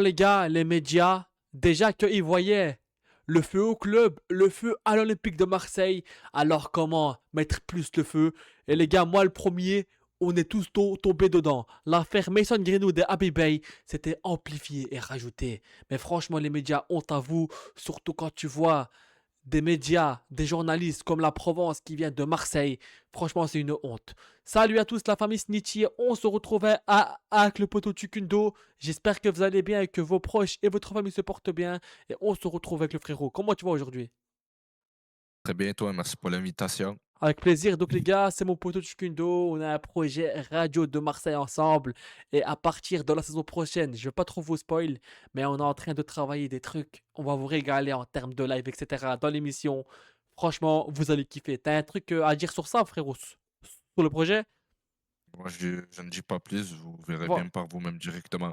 Les gars, les médias, déjà qu'ils voyaient le feu au club, le feu à l'Olympique de Marseille, alors comment mettre plus le feu? Et les gars, moi le premier, on est tous tombés dedans. L'affaire Mason Greenwood et Abbey Bay, c'était amplifié et rajouté. Mais franchement, les médias, honte à vous, surtout quand tu vois des médias, des journalistes comme la Provence qui vient de Marseille. Franchement, c'est une honte. Salut à tous, la famille Snitchy. On se retrouve avec le poteau Tukundo. J'espère que vous allez bien et que vos proches et votre famille se portent bien. Et on se retrouve avec le frérot. Comment tu vas aujourd'hui? Très bien, et toi, merci pour l'invitation. Avec plaisir. Donc les gars, c'est mon poteau Tukundo. On a un projet radio de Marseille ensemble. Et à partir de la saison prochaine, je ne vais pas trop vous spoil, mais on est en train de travailler des trucs. On va vous régaler en termes de live, etc. dans l'émission. Franchement, vous allez kiffer. T'as un truc à dire sur ça, frérot? Sur le projet? Moi, je ne dis pas plus, vous verrez Vo- bien par vous-même directement.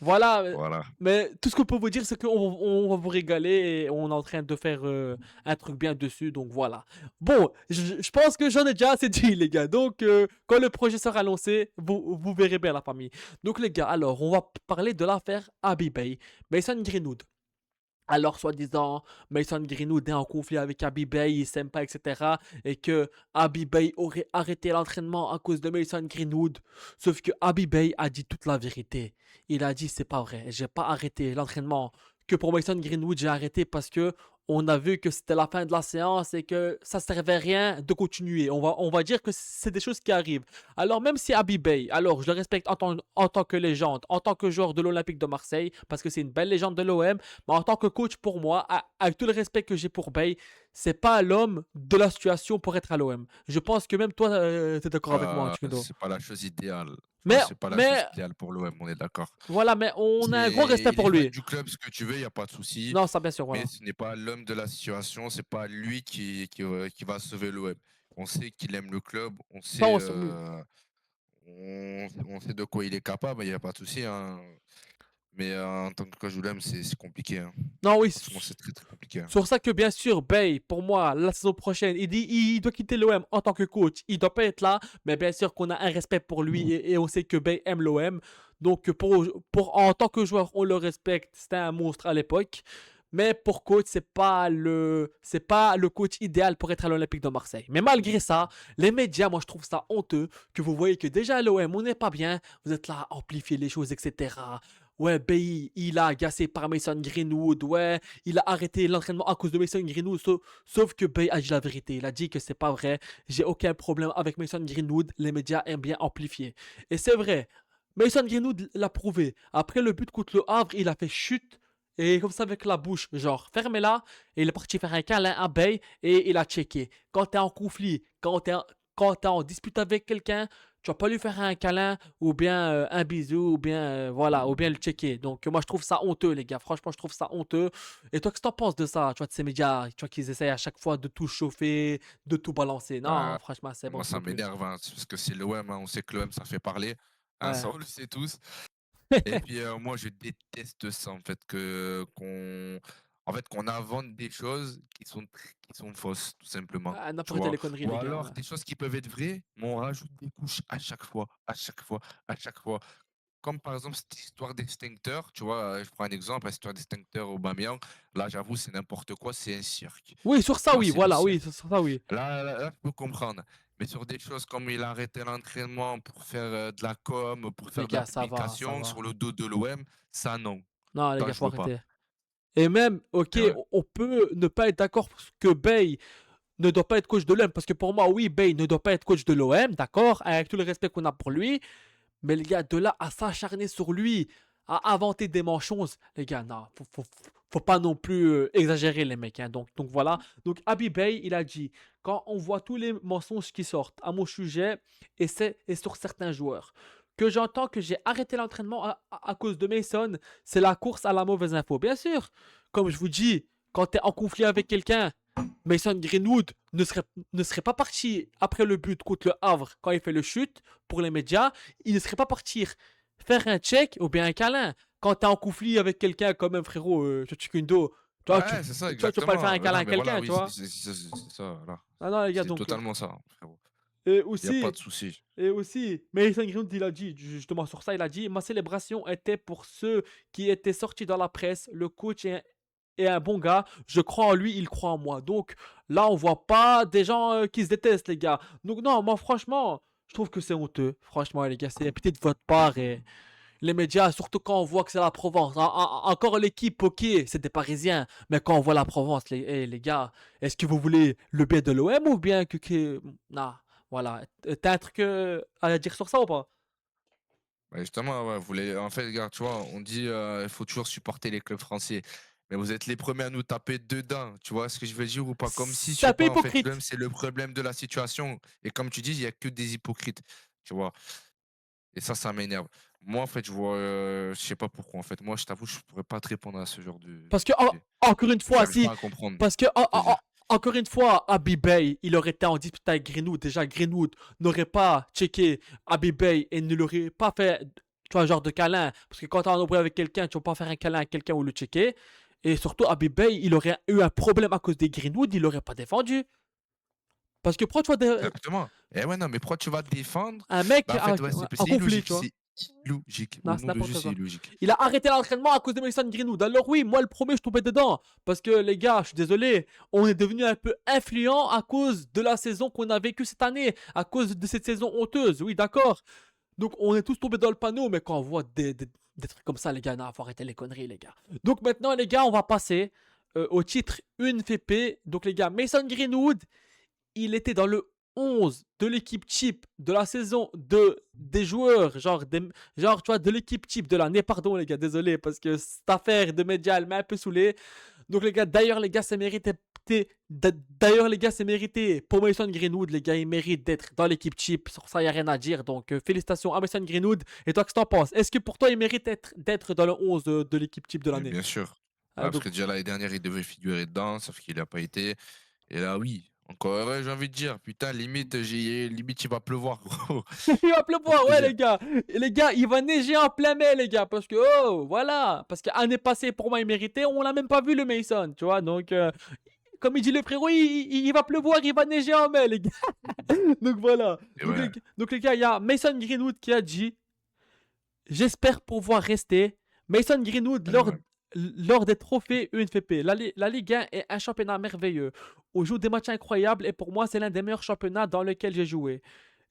Voilà. Voilà. Mais tout ce qu'on peut vous dire, c'est qu'on va vous régaler et on est en train de faire un truc bien dessus. Donc voilà. Bon, je pense que j'en ai déjà assez dit, les gars. Donc, quand le projet sera lancé, vous verrez bien la famille. Donc, les gars, alors, on va parler de l'affaire Abbey Bay. Mason Greenwood. Alors, soi-disant, Mason Greenwood est en conflit avec Abibay, il s'aime pas, etc. Et que Abibay aurait arrêté l'entraînement à cause de Mason Greenwood. Sauf que Abibay a dit toute la vérité. Il a dit c'est pas vrai, j'ai pas arrêté l'entraînement. Que pour Mason Greenwood, j'ai arrêté parce que on a vu que c'était la fin de la séance et que ça servait à rien de continuer. On va dire que c'est des choses qui arrivent. Alors même si Abibay, alors je le respecte en tant que légende, en tant que joueur de l'Olympique de Marseille, parce que c'est une belle légende de l'OM, mais en tant que coach, pour moi, avec tout le respect que j'ai pour Bay, c'est pas l'homme de la situation pour être à l'OM. Je pense que même toi, tu es d'accord avec moi, Tukundo. C'est pas la chose idéale. Mais, C'est pas la chose mais, idéale pour l'OM, on est d'accord. voilà, mais on a un gros respect Il est pour fan lui. du club, ce que tu veux, il n'y a pas de souci. Non, ça bien sûr, Mais voilà. ce n'est pas l'homme de la situation, c'est pas lui qui va sauver l'OM. On sait qu'il aime le club, Ça, oui. on sait de quoi il est capable, il n'y a pas de souci, hein. Mais en tant que coach de l'OM, c'est compliqué, hein. Non, oui, Franchement, c'est très très compliqué, hein. sur ça que bien sûr, Bay, pour moi, la saison prochaine, il doit quitter l'OM en tant que coach. Il doit pas être là, mais bien sûr qu'on a un respect pour lui et on sait que Bay aime l'OM. Donc en tant que joueur, on le respecte. C'était un monstre à l'époque. Mais pour coach, c'est pas le coach idéal pour être à l'Olympique de Marseille. Mais malgré ça, les médias, moi je trouve ça honteux que vous voyez que déjà à l'OM, on n'est pas bien. Vous êtes là à amplifier les choses, etc. Ouais, Bay, il a agacé par Mason Greenwood. Ouais, il a arrêté l'entraînement à cause de Mason Greenwood. Sauf que Bay a dit la vérité. Il a dit que c'est pas vrai. J'ai aucun problème avec Mason Greenwood. Les médias aiment bien amplifier. Et c'est vrai. Mason Greenwood l'a prouvé. Après le but contre le Havre, il a fait chute. Et comme ça avec la bouche, genre fermez-la. Et il est parti faire un câlin à Bay et il a checké. Quand t'es en conflit, quand t'es en dispute avec quelqu'un, tu vas pas lui faire un câlin ou bien un bisou ou bien voilà ou bien le checker. Donc moi je trouve ça honteux les gars. Franchement je trouve ça honteux. Et toi qu'est-ce que t'en penses de ça? Tu vois de ces médias, tu vois qu'ils essayent à chaque fois de tout chauffer, de tout balancer. Non Bah, franchement c'est bon moi, je peux ça plus. m'énerve, hein, parce que c'est l'OM, hein, on sait que l'OM, ça fait parler. Hein, Ouais. ça, on le sait tous. Et puis, moi, je déteste ça, en fait, qu'on invente des choses qui sont fausses, tout simplement. Ah, Tu n'importe vois? les conneries Ou les gars. alors Ouais. des choses qui peuvent être vraies, mais on rajoute des couches à chaque fois, à chaque fois, à chaque fois. Comme par exemple cette histoire d'extincteur, tu vois, je prends un exemple, l'histoire d'extincteur Aubameyang. Là, j'avoue, c'est n'importe quoi, c'est un cirque. Oui sur Tu ça vois, oui c'est le voilà cirque. oui sur ça oui. Là, je peux comprendre. Mais sur des choses comme il a arrêté l'entraînement pour faire de la com, pour Les faire de la gars ça va ça publication va. sur le dos de l'OM, ça non. Non les Ça, gars je faut veux pas. arrêter. Et même, ok, Et ouais. on peut ne pas être d'accord que Bay ne doit pas être coach de l'OM, parce que pour moi, oui, Bay ne doit pas être coach de l'OM, d'accord, avec tout le respect qu'on a pour lui, mais les gars, de là à s'acharner sur lui, à inventer des mensonges, les gars, non, faut pas non plus exagérer les mecs, hein. Donc voilà, donc Abi Bay, il a dit, quand on voit tous les mensonges qui sortent à mon sujet, et sur certains joueurs, que j'entends que j'ai arrêté l'entraînement à cause de Mason, c'est la course à la mauvaise info. Bien sûr, comme je vous dis, quand tu es en conflit avec quelqu'un, Mason Greenwood ne serait pas parti après le but contre le Havre quand il fait le chute pour les médias. Il ne serait pas parti faire un check ou bien un câlin. Quand tu es en conflit avec quelqu'un, comme un frérot, Chukundo, toi, tu, Ouais, c'est ça, toi, tu vas pas le faire exactement. un Mais câlin non, à mais quelqu'un, voilà, tu oui, vois. c'est ça, voilà. Ah non, les gars, C'est donc. totalement ça, frérot. Et Il y a pas aussi de souci. et aussi, Mason Greenwood, il a dit, justement sur ça, il a dit: «Ma célébration était pour ceux qui étaient sortis dans la presse. Le coach est un bon gars. Je crois en lui, il croit en moi». Donc là, on voit pas des gens, qui se détestent, les gars. Donc non, moi franchement, je trouve que c'est honteux. Franchement, les gars, c'est pitié de votre part et les médias, surtout quand on voit que c'est la Provence. Encore l'équipe, OK, c'est des Parisiens, mais quand on voit la Provence, les gars, est-ce que vous voulez le bien de l'OM ou bien que non, voilà. Tu un truc, à dire sur ça ou pas? Bah, justement, ouais, vous voulez en fait, regarde, tu vois, on dit, il faut toujours supporter les clubs français. Mais vous êtes les premiers à nous taper dedans, tu vois ce que je veux dire ou pas? Comme si, je C'est un sais peu pas, en fait, l'OM, hypocrite. c'est le problème de la situation et comme tu dis, il y a que des hypocrites, tu vois? Et ça m'énerve. Moi, en fait, je vois, je sais pas pourquoi, en fait. Moi, je t'avoue, je pourrais pas te répondre à ce genre de Parce que sujet. encore une fois, J'arrive pas si à comprendre, parce que pour te dire. encore une fois, Habib Beye, il aurait été en dispute avec Greenwood. Déjà, Greenwood n'aurait pas checké Habib Beye et ne l'aurait pas fait, tu vois, genre de câlin. Parce que quand tu es en embrouille avec quelqu'un, tu vas pas faire un câlin à quelqu'un ou le checker. Et surtout, Habib Beye, il aurait eu un problème à cause des Greenwood, il l'aurait pas défendu. Parce que pourquoi tu vois Exactement. Et ouais, non, mais pourquoi tu vas te défendre? un mec Bah, en fait, ouais, en c'est conflit, illogique, tu vois? c'est illogique. Non, Au c'est nom de Dieu, n'importe c'est quoi. illogique. Il a arrêté l'entraînement à cause de Mason Greenwood. Alors oui, moi le premier, je tombais dedans. Parce que les gars, je suis désolé, on est devenu un peu influent à cause de la saison qu'on a vécue cette année. À cause de cette saison honteuse. Oui, d'accord. Donc on est tous tombés dans le panneau. Mais quand on voit des trucs comme ça, les gars, non, faut arrêter les conneries, les gars. Donc maintenant, les gars, on va passer au titre une VP. Donc les gars, Mason Greenwood, il était dans le 11 de l'équipe type de la saison des joueurs, genre tu vois, de l'équipe type de l'année. Pardon, les gars, désolé, parce que cette affaire de médias, elle m'a un peu saoulé. Donc, les gars, d'ailleurs, les gars, c'est mérité. D'ailleurs, les gars, c'est mérité. Pour Mason Greenwood, les gars, il mérite d'être dans l'équipe type. Sur ça, il n'y a rien à dire. Donc, félicitations à Mason Greenwood. Et toi, qu'est-ce que t'en penses? Est-ce que pour toi, il mérite d'être dans le 11 de l'équipe type de Mais l'année? bien sûr. Ah, Ah, parce donc, que déjà l'année dernière, il devait figurer dedans, sauf qu'il a pas été. Et là, oui, encore heureux, j'ai envie de dire. Putain, limite, il va pleuvoir, gros. il va Pour pleuvoir, te ouais, dire. les gars. Et les gars, il va neiger en plein mai, les gars. Parce que, oh, voilà. Parce que l'année passée, pour moi, il méritait. On l'a même pas vu, le Mason, tu vois. Donc, comme il dit le frérot, il va pleuvoir, il va neiger en mai, les gars. Donc, voilà. Et ouais, Donc, les gars, il y a Mason Greenwood qui a dit: j'espère pouvoir rester. Mason Greenwood, et ouais. lors des trophées UNFP. La Ligue 1 est un championnat merveilleux. On joue des matchs incroyables et pour moi, c'est l'un des meilleurs championnats dans lesquels j'ai joué.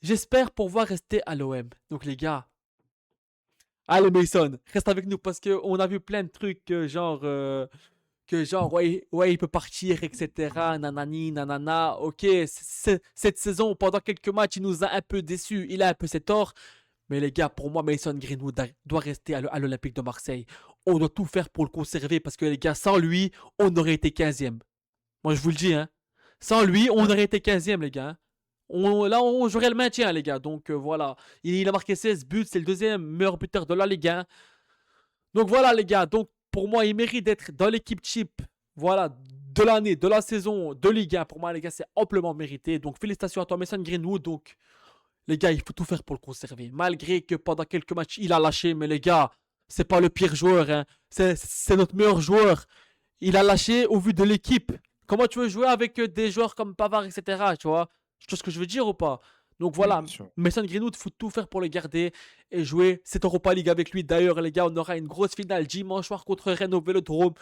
J'espère pouvoir rester à l'OM. Donc, les gars, allez, Mason, reste avec nous parce qu'on a vu plein de trucs ouais, ouais, il peut partir, etc. Nanani, nanana. Ok, cette saison, pendant quelques matchs, il nous a un peu déçus. Il a un peu ses torts. Mais les gars, pour moi, Mason Greenwood doit rester à l'Olympique de Marseille. On doit tout faire pour le conserver parce que les gars, sans lui, on aurait été 15e. Moi, je vous le dis, hein. Sans lui, on Ouais, aurait été 15e, les gars, hein. Là, on jouerait le maintien, les gars. Donc, voilà. Il a marqué 16 buts. C'est le deuxième meilleur buteur de la Ligue 1. Donc, voilà, les gars. Donc, pour moi, il mérite d'être dans l'équipe type. Voilà. De l'année, de la saison, de Ligue 1. Pour moi, les gars, c'est amplement mérité. Donc, félicitations à toi, Mason Greenwood. Donc, les gars, il faut tout faire pour le conserver. Malgré que pendant quelques matchs, il a lâché. Mais les gars, c'est pas le pire joueur, hein. C'est notre meilleur joueur. Il a lâché au vu de l'équipe. Comment tu veux jouer avec des joueurs comme Pavard, etc. Tu vois? Tu vois ce que je veux dire ou pas? Donc oui, voilà, bien sûr. Mason Greenwood, faut tout faire pour le garder et jouer cette Europa League avec lui. D'ailleurs, les gars, on aura une grosse finale dimanche soir contre Rennes au Vélodrome.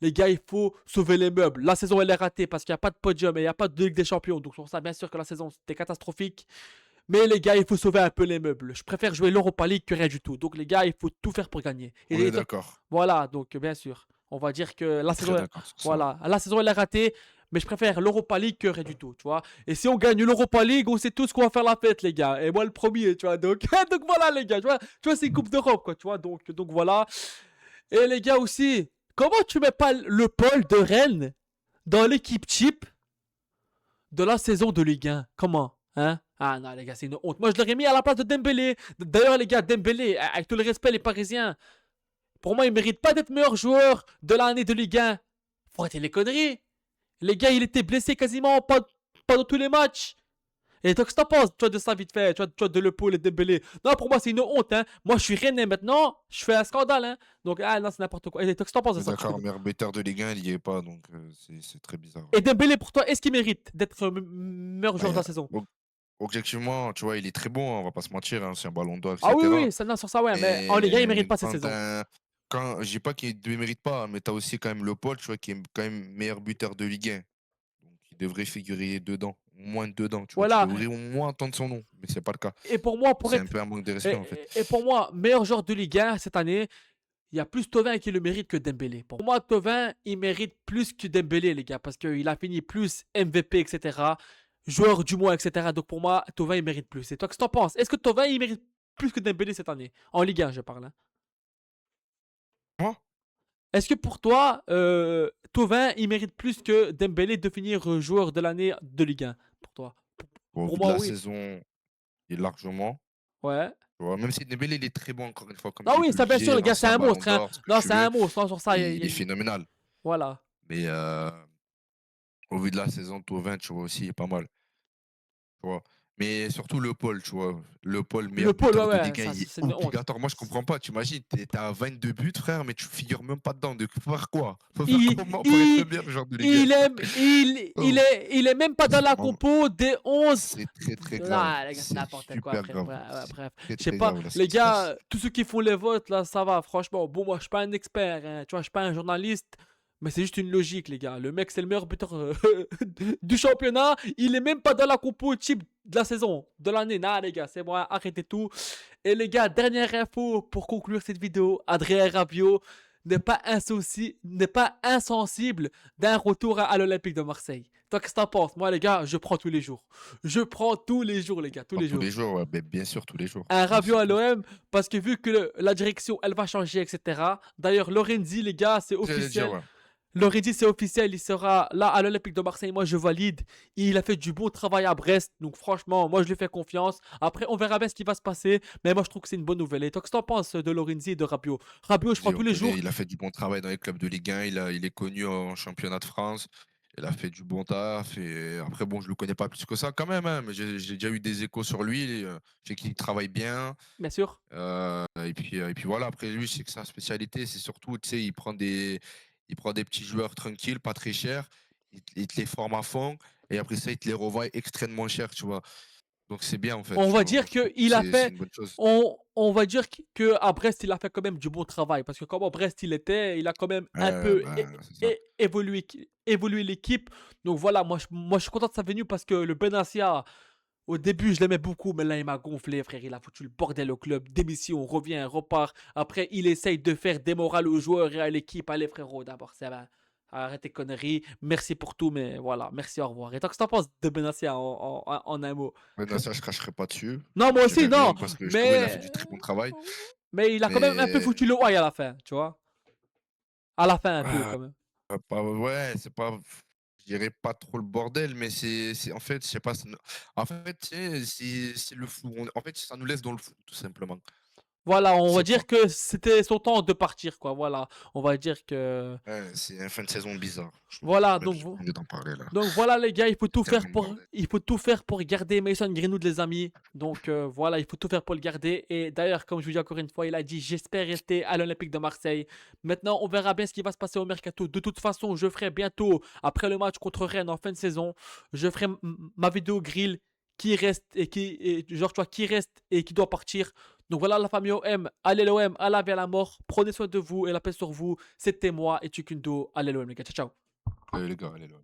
Les gars, il faut sauver les meubles. La saison, elle est ratée parce qu'il n'y a pas de podium et il n'y a pas de Ligue des Champions. Donc, sur ça, bien sûr que la saison, c'était catastrophique. Mais les gars, il faut sauver un peu les meubles. Je préfère jouer l'Europa League que rien du tout. Donc les gars, il faut tout faire pour gagner. On est d'accord. Voilà, donc bien sûr, on va dire que On est très d'accord sur ça. voilà, la saison elle est ratée, mais je préfère l'Europa League que rien du tout, tu vois. Et si on gagne l'Europa League, on sait tous qu'on va faire la fête, les gars. Et moi le premier, tu vois. Donc, donc voilà, les gars, tu vois c'est une Coupe d'Europe, quoi, tu vois. Donc voilà. Et les gars aussi, comment tu mets pas le Paul de Rennes dans l'équipe type de la saison de Ligue 1? Comment? Hein? Ah non, les gars, c'est une honte. Moi, je l'aurais mis à la place de Dembélé. D'ailleurs, les gars, Dembélé, avec tout le respect, les Parisiens, pour moi, il mérite pas d'être meilleur joueur de l'année de Ligue 1. Faut arrêter les conneries. Les gars, il était blessé quasiment pendant tous les matchs. Et toi, qu'est-ce que t'en penses, tu vois, de ça vite fait, tu vois, de Le Paul et Dembélé? Non, pour moi, c'est une honte, hein. Moi, je suis Rennais maintenant, je fais un scandale, hein. Donc, ah non, c'est n'importe quoi. Et toi, qu'est-ce que t'en penses de On est ça? d'accord, meilleur buteur de Ligue 1, il y est pas, donc c'est très bizarre, ouais. Et Dembélé, pour toi, est-ce qu'il mérite d'être meilleur Bah, joueur de la saison? objectivement, tu vois, il est très bon, hein, on va pas se mentir, hein, c'est un ballon d'or, et Ah oui, cetera. oui, ça, non, sur ça, ouais, mais en Ligue 1, il Mais mérite pas cette quand tu saison. quand je dis pas qu'il ne mérite pas, mais tu as aussi quand même Le Paul, tu vois, qui est quand même meilleur buteur de Ligue 1. Donc il devrait figurer dedans, au moins dedans, tu vois? Tu Voilà. devrais au moins entendre son nom, mais c'est pas le cas. Et pour moi, pour C'est un être peu un manque de respect, en fait. et pour moi, meilleur joueur de Ligue 1 cette année, il y a plus Thauvin qui le mérite que Dembélé. Pour moi, Thauvin, il mérite plus que Dembélé, les gars, parce qu'il a fini plus MVP, etc. Joueur du mois, etc. Donc pour moi, Thauvin, il mérite plus. Et toi, qu'est-ce que t'en penses? Est-ce que Thauvin, il mérite plus que Dembélé cette année? En Ligue 1, je parle, hein. Moi, Est-ce que pour toi, Thauvin, il mérite plus que Dembélé de finir joueur de l'année de Ligue 1? Pour toi? au Pour vu de moi, la oui. saison, il est largement, Ouais. tu vois? Même si Dembélé, il est très bon, encore une fois, comme Ah j'ai oui, pu le ça, bien sûr, dire, les gars, c'est ancien un ballon monstre, hein. d'or, ce que Non, tu c'est veux, un monstre. Non, sur ça, il est phénoménal. voilà. Mais au vu de la saison, Thauvin, tu vois aussi, il est pas mal, tu vois? Mais surtout Le Paul, tu vois? Le Paul, Le meilleur pôle, ouais, buteur de ouais, Ligue 1, ça, il est c'est une honte. obligatoire. Moi, je comprends pas, tu imagines, tu es à 22 buts, frère, mais tu figures même pas dedans. Donc, faut faire quoi? Faut faire Il, comment pour être il, le meilleur joueur de Ligue 1? il Oh, il est même pas dans c'est la vraiment compo des 11. c'est très, très grave. Ah, les gars, c'est C'est n'importe quoi, super frère. grave. Ouais, ouais, C'est bref. très, Je sais très pas, grave, là, ce les qui se passe. gars, tous ceux qui font les votes, là, ça va, franchement. Bon, moi, je suis pas un expert, hein, tu vois, je suis pas un journaliste, mais c'est juste une logique, les gars. Le mec, c'est le meilleur buteur du championnat. Il est même pas dans la compo type de la saison, de l'année. Nah, les gars, c'est bon, arrêtez tout. Et les gars, dernière info pour conclure cette vidéo. Adrien Rabiot n'est pas insensible d'un retour à l'Olympique de Marseille. Toi, qu'est-ce que t'en penses? Moi, les gars, je prends tous les jours. Je prends tous les jours, les gars, tous Pas les tous jours. les jours, ouais, beh, bien sûr, tous les jours. Un Moi Rabiot aussi, à tous. l'OM, parce que vu que la direction, elle va changer, etc. D'ailleurs, Lorenzi, les gars, c'est J'allais dire, officiel. ouais. Lorenzi, c'est officiel, il sera là à l'Olympique de Marseille. Moi, je valide. Il a fait du beau travail à Brest. Donc, franchement, moi, je lui fais confiance. Après, on verra bien ce qui va se passer. Mais moi, je trouve que c'est une bonne nouvelle. Et toi, qu'est-ce que t'en penses de Lorenzi et de Rabiot? Rabiot, je prends Vas-y, tous on les connaît, jours. il a fait du bon travail dans les clubs de Ligue 1, il est connu en championnat de France, il a fait du bon taf et après bon, je le connais pas plus que ça quand même, hein, mais j'ai déjà eu des échos sur lui, je sais qu'il travaille bien, Bien sûr. et puis voilà, après lui, je sais que sa spécialité, c'est surtout, tu sais, il prend des petits joueurs tranquilles, pas très chers, il te les forme à fond et après ça, il te les revend extrêmement cher, tu vois? Donc c'est bien en fait, On tu va vois? dire Moi, je trouve que qu'il a c'est fait. une bonne chose. On va dire que à Brest, il a fait quand même du bon travail. Parce que comme à Brest, il était, il a quand même un Ouais, peu bah, c'est ça. évolué l'équipe. Donc voilà, moi, je suis content de sa venue parce que le Benassia, au début, je l'aimais beaucoup, mais là, il m'a gonflé, frère. Il a foutu le bordel au club. Démission, revient, repart. Après, il essaye de faire des morales aux joueurs et à l'équipe. Allez, frérot, d'abord, ça va. Arrête tes conneries. Merci pour tout, mais voilà. Merci, au revoir. Et toi, qu'est-ce que t'en penses de Benassia en un mot? Ouais, non, ça, je cracherai pas dessus. Non, moi Je aussi, dirais non. rien parce que je trouve qu'il a fait Mais, du très bon travail. mais il a quand même un peu Mais foutu le why à la fin, tu vois. À la fin, un peu, ah, quand même. pas ouais, c'est pas je dirais pas trop le bordel, mais c'est en fait, je sais pas, en fait, tu sais, c'est le flou. En fait, ça nous laisse dans le flou, tout simplement. Voilà, On on va sait pas. dire que c'était son temps de partir, quoi. Voilà, on va dire que. Ouais, c'est une fin de saison bizarre, franchement. Voilà, Même j'ai pas envie d'en parler là. donc voilà les gars, C'est tellement de bordel. il faut tout faire pour garder Mason Greenwood les amis. Donc voilà, il faut tout faire pour le garder. Et d'ailleurs, comme je vous dis encore une fois, il a dit j'espère rester à l'Olympique de Marseille. Maintenant, on verra bien ce qui va se passer au mercato. De toute façon, je ferai bientôt, après le match contre Rennes en fin de saison, je ferai ma vidéo grill qui reste genre tu vois qui reste et qui doit partir. Donc voilà la famille OM, allez l'OM, à la vie à la mort, prenez soin de vous et la paix sur vous. C'était moi et Tukundo, allez l'OM les gars, ciao ciao. Les gars, allez là.